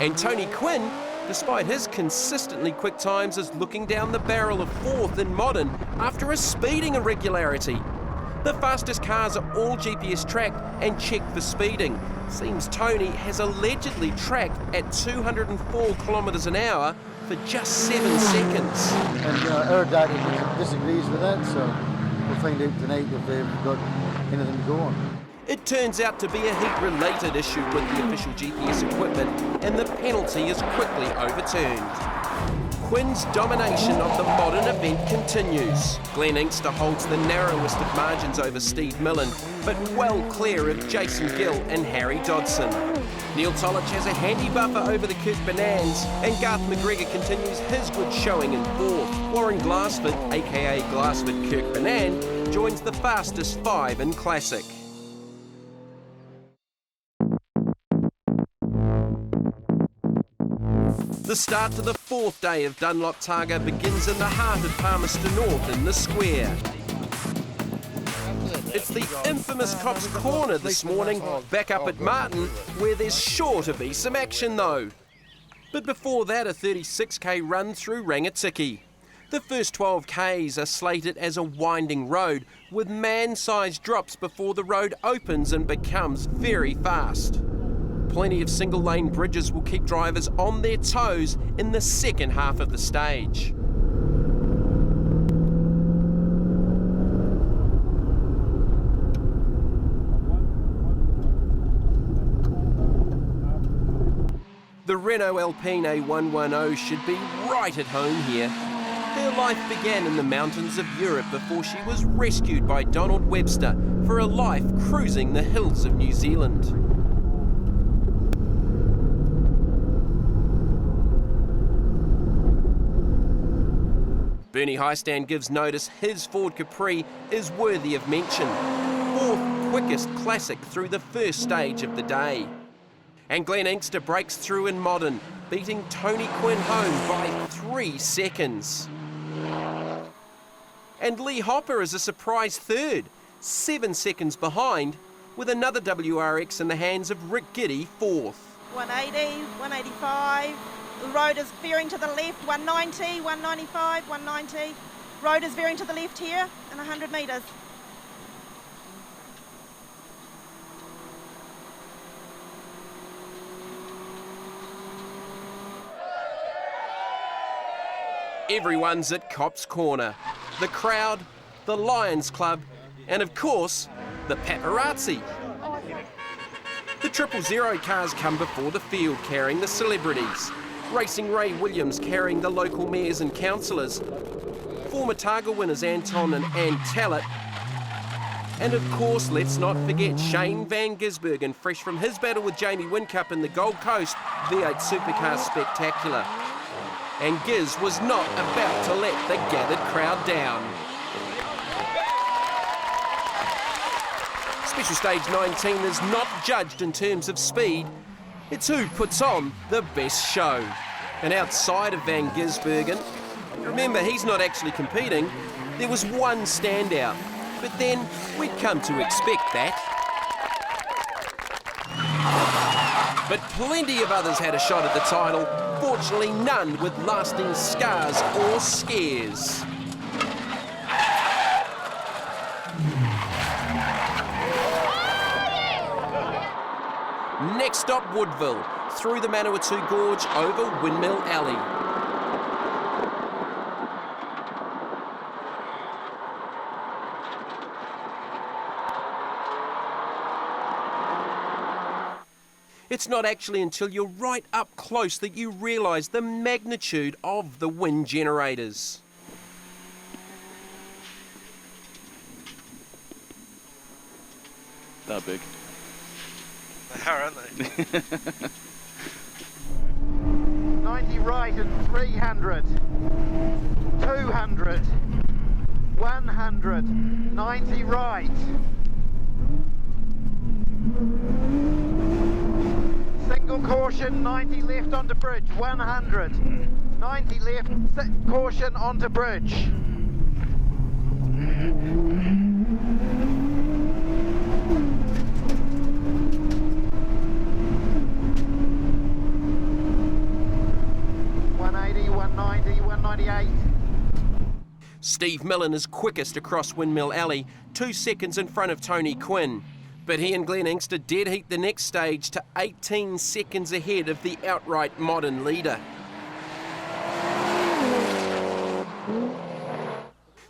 And Tony Quinn, despite his consistently quick times, is looking down the barrel of 4th in Modern after a speeding irregularity. The fastest cars are all GPS tracked and checked for speeding. Seems Tony has allegedly tracked at 204 kilometres an hour for just 7 seconds.
And our data disagrees with that, so we'll find out tonight if they've got anything to go on.
It turns out to be a heat-related issue with the official GPS equipment, and the penalty is quickly overturned. Quinn's domination of the Modern event continues. Glenn Inkster holds the narrowest of margins over Steve Millen, but well clear of Jason Gill and Harry Dodson. Neil Tolich has a handy buffer over the Kirkbanans, and Garth McGregor continues his good showing in 4th. Warren Glassford, aka Glassford Kirkbanan, joins the fastest 5 in Classic. The start to the 4th day of Dunlop Targa begins in the heart of Palmerston North in the square. It's the infamous Cops Corner this morning, back up at Martin, where there's sure to be some action though. But before that, a 36k run through Rangitikei. The first 12 k's are slated as a winding road, with man-sized drops before the road opens and becomes very fast. Plenty of single-lane bridges will keep drivers on their toes in the second half of the stage. The Renault Alpine A110 should be right at home here. Her life began in the mountains of Europe before she was rescued by Donald Webster for a life cruising the hills of New Zealand. Bernie Highstand gives notice his Ford Capri is worthy of mention. 4th quickest classic through the first stage of the day. And Glenn Inkster breaks through in modern, beating Tony Quinn home by 3 seconds. And Lee Hopper is a surprise third, 7 seconds behind, with another WRX in the hands of Rick Giddy fourth.
180, 185. The road is veering to the left, 190, 195, 190. Road is veering to the left here in 100 metres.
Everyone's at Cops Corner. The crowd, the Lions Club, and of course, the paparazzi. The 000 cars come before the field carrying the celebrities. Racing Ray Williams carrying the local mayors and councillors. Former Targa winners Anton and Ann Tallett. And of course, let's not forget Shane Van Gisbergen, fresh from his battle with Jamie Whincup in the Gold Coast V8 Supercar Spectacular. And Giz was not about to let the gathered crowd down. Special Stage 19 is not judged in terms of speed, it's who puts on the best show. And outside of Van Gisbergen, remember he's not actually competing, there was one standout, but then we'd come to expect that. But plenty of others had a shot at the title, fortunately none with lasting scars or scares. Next stop, Woodville, through the Manawatu Gorge over Windmill Alley. It's not actually until you're right up close that you realise the magnitude of the wind generators.
They're big.
They are, aren't they?
90 right and 300. 200. 100. 90 right. Single caution, 90 left onto bridge. 100. 90 left, caution onto bridge.
Steve Millen is quickest across Windmill Alley, 2 seconds in front of Tony Quinn. But he and Glenn Inkster dead heat the next stage to 18 seconds ahead of the outright modern leader.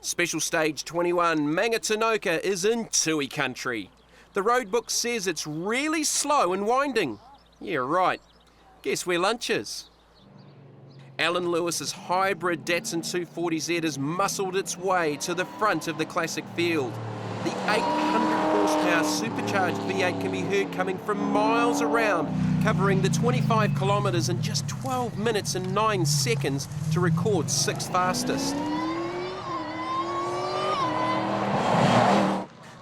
Special Stage 21, Mangatanoka is in Tui country. The roadbook says it's really slow and winding. Yeah, right. Guess where lunch is? Alan Lewis's hybrid Datsun 240Z has muscled its way to the front of the classic field. The 800 horsepower supercharged V8 can be heard coming from miles around, covering the 25 kilometres in just 12 minutes and 9 seconds to record 6th fastest.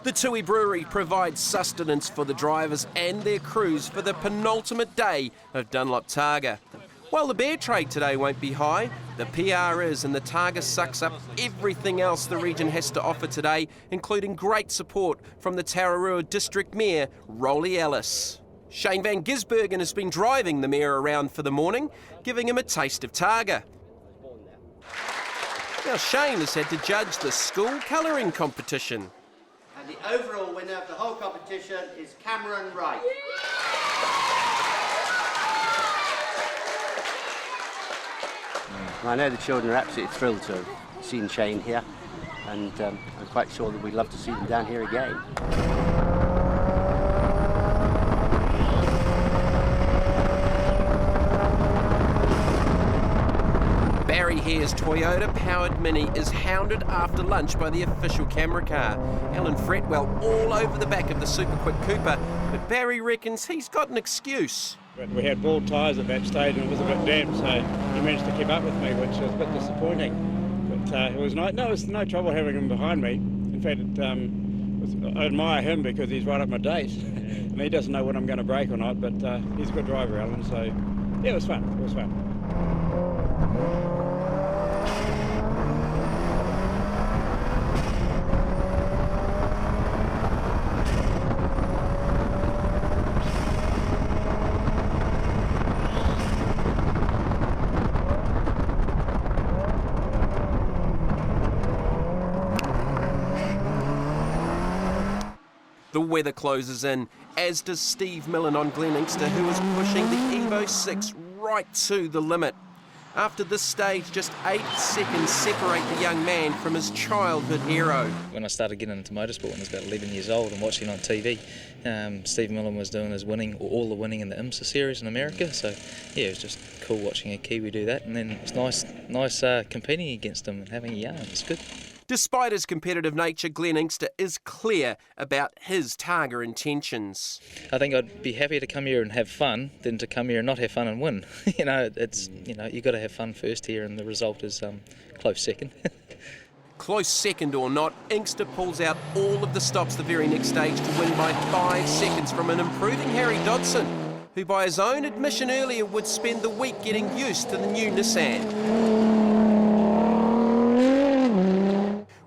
The Tui Brewery provides sustenance for the drivers and their crews for the penultimate day of Dunlop Targa. While the beer trade today won't be high, the PR is, and the Targa sucks up everything else the region has to offer today, including great support from the Tararua District Mayor, Rolly Ellis. Shane Van Gisbergen has been driving the mayor around for the morning, giving him a taste of Targa. Now Shane has had to judge the school colouring competition.
And the overall winner of the whole competition is Cameron Wright.
I know the children are absolutely thrilled to have seen Shane here, and I'm quite sure that we'd love to see them down here again.
Barry Hare's Toyota-powered Mini is hounded after lunch by the official camera car. Alan Fretwell all over the back of the Super Quick Cooper, but Barry reckons he's got an excuse.
But we had bald tyres at that stage and it was a bit damp, so he managed to keep up with me, which was a bit disappointing. But it was no trouble having him behind me. In fact, I admire him because he's right up my date. And he doesn't know when I'm going to brake or not, but he's a good driver, Alan, so yeah, it was fun. It was fun.
The weather closes in, as does Steve Millen on Glen Inkster, who is pushing the Evo 6 right to the limit. After this stage, just 8 seconds separate the young man from his childhood hero.
When I started getting into motorsport when I was about 11 years old and watching on TV, Steve Millen was doing his winning, or all the winning in the IMSA series in America, so yeah, it was just cool watching a Kiwi do that, and then it was nice competing against him and having a yarn. It's good.
Despite his competitive nature, Glen Inkster is clear about his Targa intentions.
I think I'd be happier to come here and have fun than to come here and not have fun and win. You've got to have fun first here, and the result is close second.
Close second or not, Inkster pulls out all of the stops the very next stage to win by 5 seconds from an improving Harry Dodson, who by his own admission earlier would spend the week getting used to the new Nissan.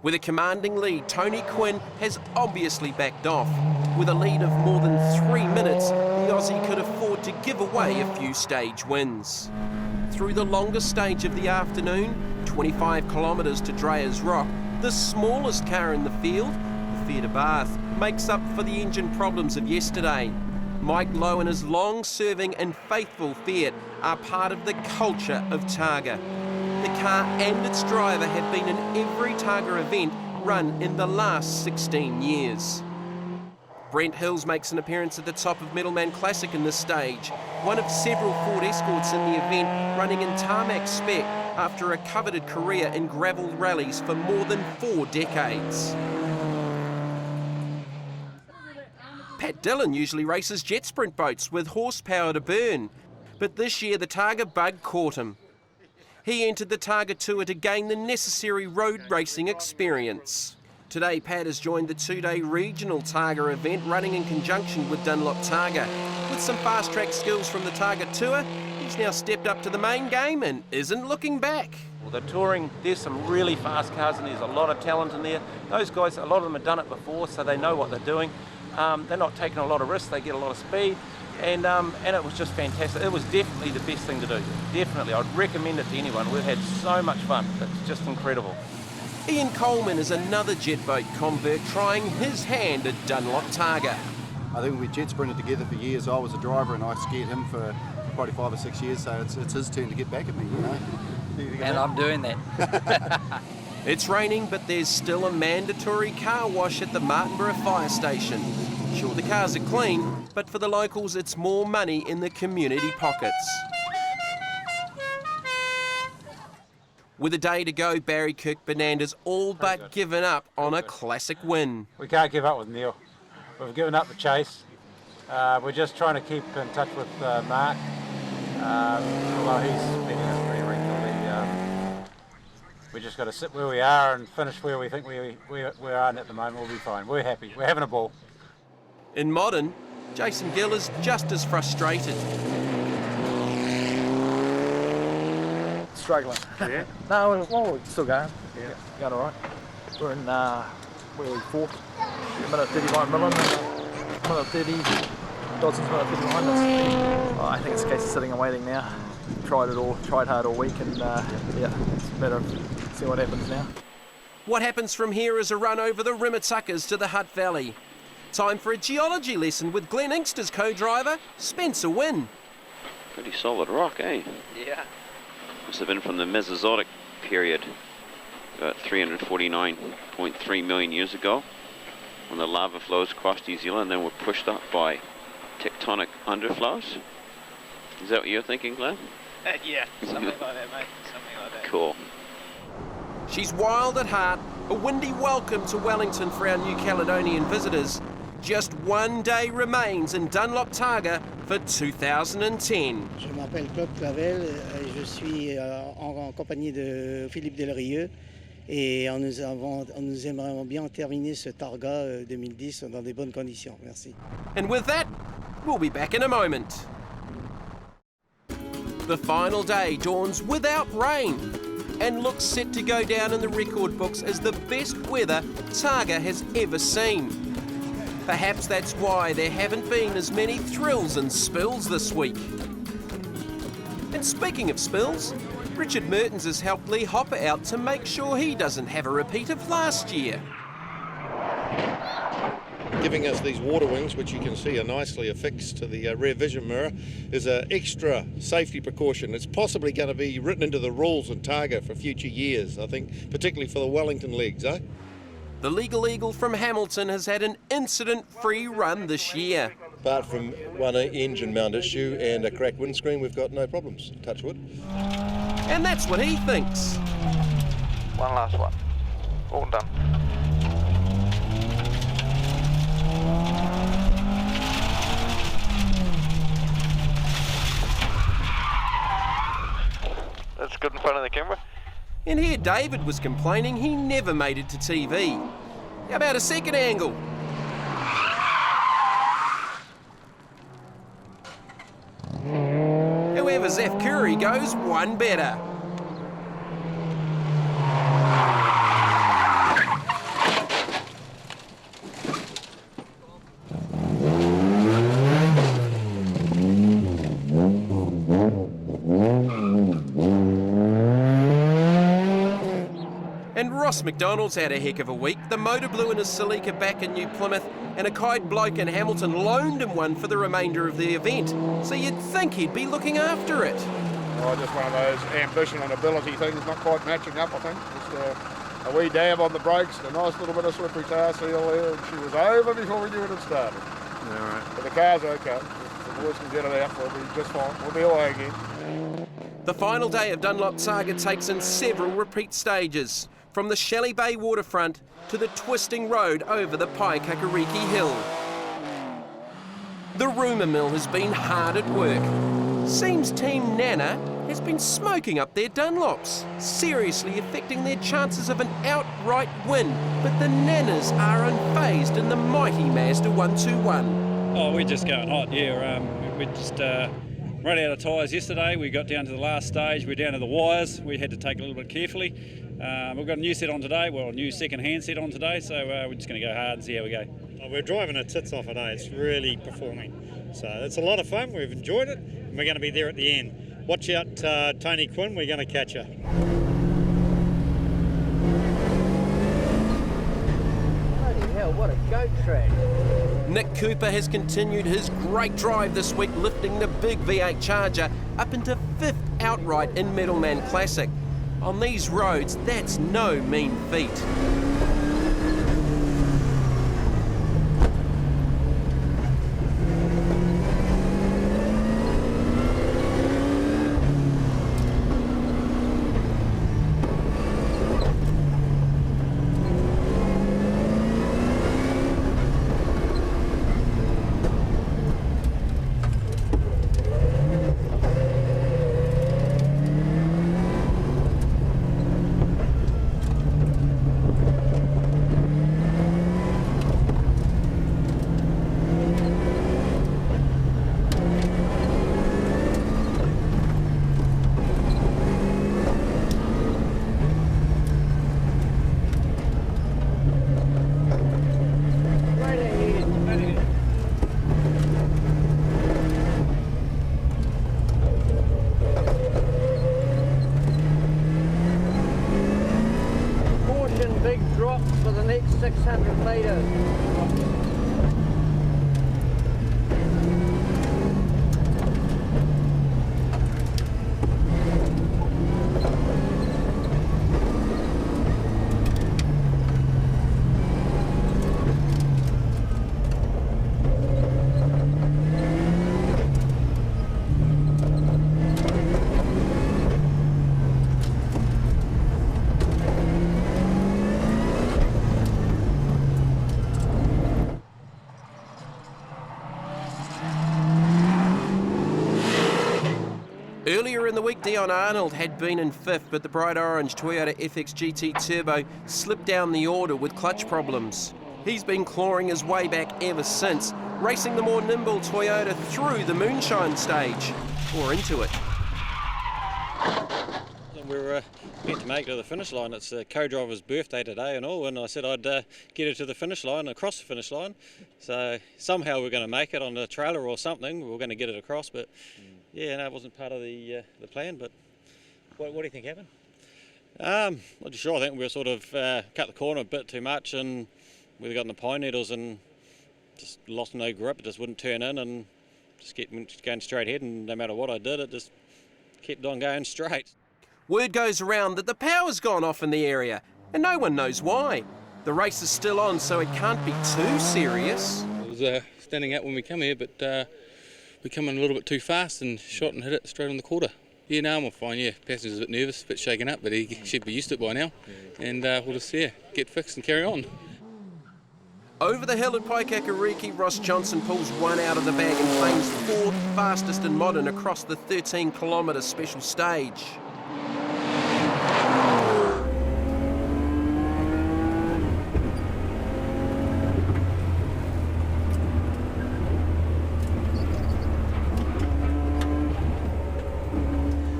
With a commanding lead, Tony Quinn has obviously backed off. With a lead of more than 3 minutes, the Aussie could afford to give away a few stage wins. Through the longest stage of the afternoon, 25 kilometres to Dreyer's Rock, the smallest car in the field, the Fiat Abarth, makes up for the engine problems of yesterday. Mike Lowe and his long-serving and faithful Fiat are part of the culture of Targa. The car and its driver have been in every Targa event run in the last 16 years. Brent Hills makes an appearance at the top of Middleman Classic in this stage, one of several Ford Escorts in the event running in tarmac spec after a coveted career in gravel rallies for more than 4 decades. Pat Dillon usually races jet sprint boats with horsepower to burn, but this year the Targa bug caught him. He entered the Targa Tour to gain the necessary road racing experience. Today, Pat has joined the 2-day regional Targa event running in conjunction with Dunlop Targa. With some fast-track skills from the Targa Tour, he's now stepped up to the main game and isn't looking back.
Well, the touring, there's some really fast cars and there's a lot of talent in there. Those guys, a lot of them have done it before, so they know what they're doing. They're not taking a lot of risks, they get a lot of speed. And it was just fantastic. It was definitely the best thing to do. Definitely, I'd recommend it to anyone. We've had so much fun. It's just incredible.
Ian Coleman is another jet boat convert trying his hand at Dunlop Targa.
I think we jet sprinted together for years. I was a driver and I scared him for probably 5 or 6 years, so it's his turn to get back at me, you know.
And I'm doing that.
It's raining, but there's still a mandatory car wash at the Martinborough Fire Station. Sure, the cars are clean, but for the locals, it's more money in the community pockets. With a day to go, Barry Kirkbernander's all but given up on a classic win.
We can't give up with Neil. We've given up the chase. We're just trying to keep in touch with Mark. Although he's been in pretty regularly. We just got to sit where we are and finish where we think we are at the moment. We'll be fine. We're happy. We're having a ball.
In modern, Jason Gill is just as frustrated.
Struggling. Yeah? No, we're still going. Yeah. Going all right. We're in, where are we, 4th? Minute 31 Millen, minute 30. Dodson's minute 30 behind us. I think it's a case of sitting and waiting now. Tried hard all week, and yeah, it's a matter of seeing what happens now.
What happens from here is a run over the Rimituckers to the Hutt Valley. Time for a geology lesson with Glen Inkster's co-driver, Spencer Wynne.
Pretty solid rock, eh?
Yeah.
Must have been from the Mesozoic period, about 349.3 million years ago, when the lava flows crossed New Zealand and then were pushed up by tectonic underflows. Is that what you're thinking, Glenn?
Yeah, something like that, mate. Something like that.
Cool.
She's wild at heart, a windy welcome to Wellington for our New Caledonian visitors. Just one day remains in Dunlop Targa for 2010.
Je m'appelle Claude Clavel, je suis en compagnie de Philippe Delrieux
Et on nous aimerait bien terminer ce Targa 2010 dans des bonnes conditions. Merci.
And with that, we'll be back in a moment. The final day dawns without rain and looks set to go down in the record books as the best weather Targa has ever seen. Perhaps that's why there haven't been as many thrills and spills this week. And speaking of spills, Richard Mertens has helped Lee Hopper out to make sure he doesn't have a repeat of last year.
Giving us these water wings, which you can see are nicely affixed to the rear vision mirror, is an extra safety precaution. It's possibly going to be written into the rules in Targa for future years, I think, particularly for the Wellington legs, eh?
The Legal Eagle from Hamilton has had an incident-free run this year.
Apart from one engine mount issue and a cracked windscreen, we've got no problems, touch wood.
And that's what he thinks.
One last one. All done. That's good in front of the camera.
And here David was complaining he never made it to TV. How about a second angle? However Zeph Curry goes one better. And Ross McDonald's had a heck of a week. The motor blew in his Celica back in New Plymouth, and a kite bloke in Hamilton loaned him one for the remainder of the event. So you'd think he'd be looking after it.
Oh, just one of those ambition and ability things, not quite matching up, I think. Just a wee dab on the brakes, a nice little bit of slippery tar seal there, and she was over before we knew it had started.
All right.
But the car's okay. The boys can get it out, we'll be just fine. We'll be away again.
The final day of Dunlop Targa takes in several repeat stages, from the Shelley Bay waterfront to the twisting road over the Paikakariki Hill. The rumour mill has been hard at work. Seems Team Nana has been smoking up their Dunlops, seriously affecting their chances of an outright win. But the Nanas are unfazed in the mighty Mazda 121.
Oh, we're just going hot, yeah. We just ran out of tyres yesterday. We got down to the last stage. We're down to the wires. We had to take it a little bit carefully. We've got a new set on today, well, a new second-hand set on today, so we're just going to go hard and see how we go.
We're driving our tits off today. It's really performing. So it's a lot of fun. We've enjoyed it, and we're going to be there at the end. Watch out, Tony Quinn. We're going to catch her.
Bloody hell, what a goat track.
Nick Cooper has continued his great drive this week, lifting the big V8 Charger up into 5th outright in Middleman Classic. On these roads, that's no mean feat.
Big drop for the next 600 metres.
Earlier in the week, Dion Arnold had been in 5th, but the bright orange Toyota FX GT Turbo slipped down the order with clutch problems. He's been clawing his way back ever since, racing the more nimble Toyota through the moonshine stage, or into it.
We're meant to make it to the finish line. It's a co-driver's birthday today and all, and I said I'd get her to the finish line, across the finish line. So somehow we're going to make it on a trailer or something. We're going to get it across, but yeah, no, it wasn't part of the plan. But
What do you think happened?
Not too sure. I think we sort of cut the corner a bit too much, and we got in the pine needles and just lost no grip. It just wouldn't turn in, and just kept going straight ahead. And no matter what I did, it just kept on going straight.
Word goes around that the power's gone off in the area, and no one knows why. The race is still on, so it can't be too serious.
It was standing out when we come here, but we come in a little bit too fast and shot and hit it straight on the quarter. Yeah, no, I'm fine, yeah. Passenger's a bit nervous, a bit shaken up, but he should be used to it by now. And we'll just, get fixed and carry on.
Over the hill at Paikakariki, Ross Johnson pulls one out of the bag and claims 4th fastest in modern across the 13-kilometre special stage.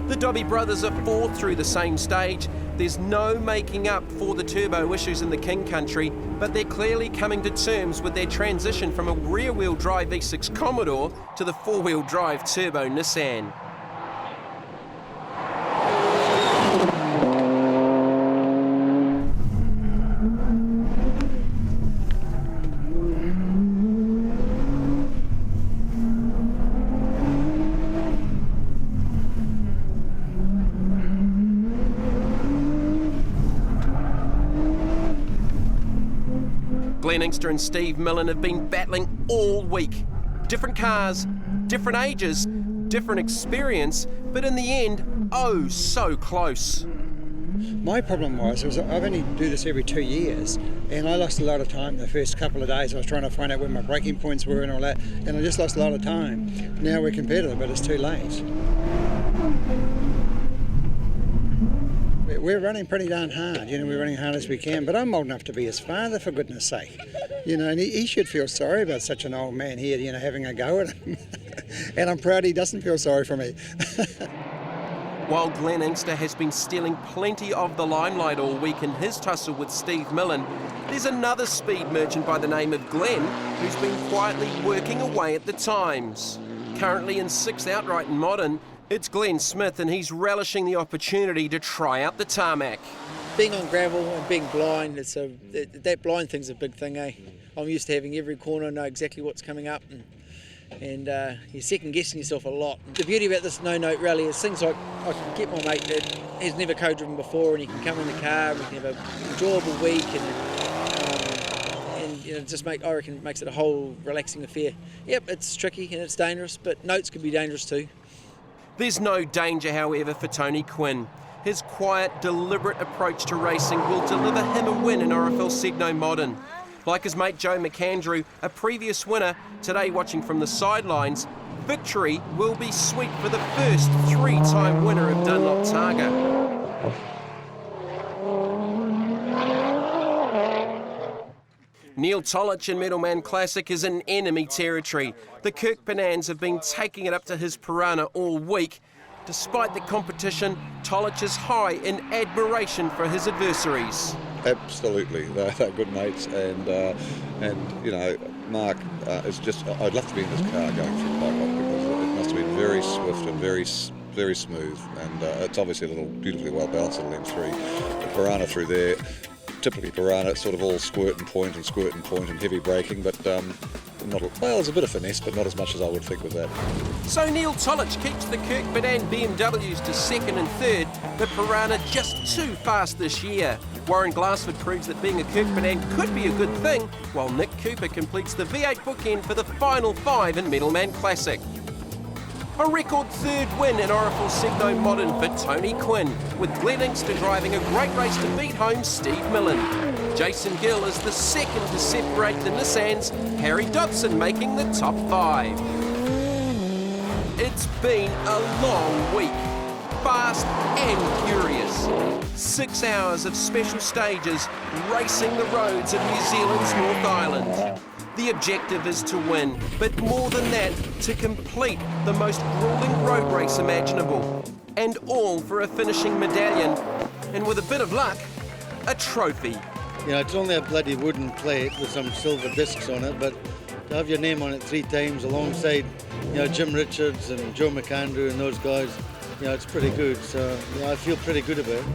The Dobby brothers are 4th through the same stage. There's no making up for the turbo issues in the King Country, but they're clearly coming to terms with their transition from a rear-wheel drive V6 Commodore to the 4-wheel drive turbo Nissan. Glenn Inkster and Steve Millen have been battling all week. Different cars, different ages, different experience, but in the end, oh, so close.
My problem was I've only do this every 2 years, and I lost a lot of time the first couple of days. I was trying to find out where my braking points were and all that, and I just lost a lot of time. Now we're competitive, but it's too late. We're running pretty darn hard, we're running hard as we can, but I'm old enough to be his father, for goodness sake. And he should feel sorry about such an old man here, having a go at him. And I'm proud he doesn't feel sorry for me.
While Glenn Inkster has been stealing plenty of the limelight all week in his tussle with Steve Millen, there's another speed merchant by the name of Glenn who's been quietly working away at the times. Currently in 6th outright in modern, it's Glenn Smith, and he's relishing the opportunity to try out the tarmac.
Being on gravel and being blind, that blind thing's a big thing, eh? I'm used to having every corner, know exactly what's coming up, and you're second guessing yourself a lot. The beauty about this no-note rally is things like I can get my mate that has never co-driven before, and he can come in the car, and we can have an enjoyable week, and just I reckon makes it a whole relaxing affair. Yep, it's tricky and it's dangerous, but notes can be dangerous too.
There's no danger, however, for Tony Quinn. His quiet, deliberate approach to racing will deliver him a win in RFL Segno Modern. Like his mate Joe McAndrew, a previous winner, today watching from the sidelines, victory will be sweet for the first 3-time winner of Dunlop Targa. Neil Tolich in Middleman Classic is in enemy territory. The Kirkbanans have been taking it up to his Piranha all week. Despite the competition, Tolich is high in admiration for his adversaries.
Absolutely, they're good mates, and Mark is just. I'd love to be in this car going through Pike Rock because it must have been very swift and very smooth, and it's obviously a little beautifully well balanced little M3. The Piranha through there. Typically Piranha, it's sort of all squirt and point and heavy braking, but there's a bit of finesse, but not as much as I would think with that.
So Neil Tolich keeps the Kirkbanan BMWs to 2nd and 3rd, the Piranha just too fast this year. Warren Glassford proves that being a Kirkbanan could be a good thing, while Nick Cooper completes the V8 bookend for the final 5 in Middleman Classic. A record 3rd win in RFL Segno Modern for Tony Quinn, with Glenn Inkster driving a great race to beat home Steve Millen. Jason Gill is the 2nd to separate the Nissans, Harry Dodson making the top 5. It's been a long week, fast and curious. 6 hours of special stages racing the roads of New Zealand's North Island. The objective is to win, but more than that, to complete the most grueling road race imaginable. And all for a finishing medallion, and with a bit of luck, a trophy.
You know, it's only a bloody wooden plate with some silver discs on it, but to have your name on it 3 times alongside, you know, Jim Richards and Joe McAndrew and those guys, you know, it's pretty good. So, you know, I feel pretty good about it.